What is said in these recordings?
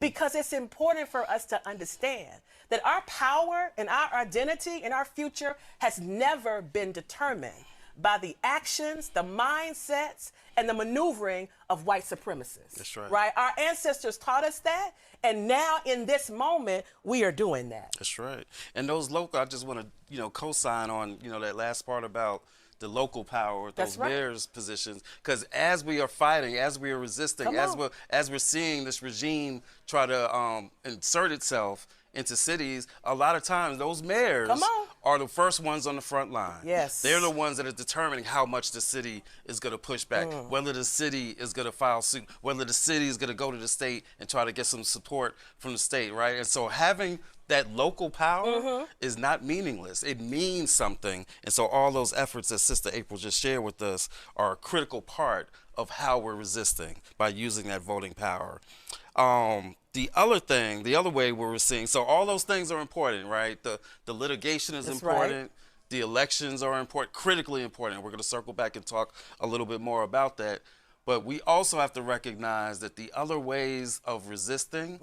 because it's important for us to understand that our power and our identity and our future has never been determined by the actions, the mindsets, and the maneuvering of white supremacists. That's right. Right? Our ancestors taught us that, and now in this moment, we are doing that. That's right. And those local, I just want to, co-sign on, that last part about the local power, those mayors' positions, because as we are fighting, as we are resisting, as we're seeing this regime try to insert itself into cities, a lot of times those mayors are the first ones on the front line. Yes. They're the ones that are determining how much the city is going to push back, whether the city is going to file suit, whether the city is going to go to the state and try to get some support from the state, right? And so having that local power is not meaningless. It means something. And so all those efforts that Sister April just shared with us are a critical part of how we're resisting by using that voting power. The other way where we're seeing, so all those things are important, right? The litigation is important. Right. The elections are important, critically important. We're going to circle back and talk a little bit more about that. But we also have to recognize that the other ways of resisting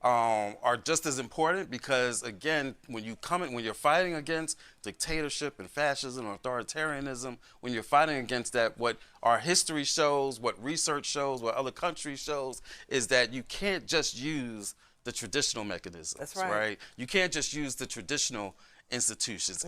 are just as important, because again, when you're fighting against dictatorship and fascism and authoritarianism, when you're fighting against that, what our history shows, what research shows, what other countries shows, is that you can't just use the traditional mechanisms. That's right. You can't just use the traditional institutions.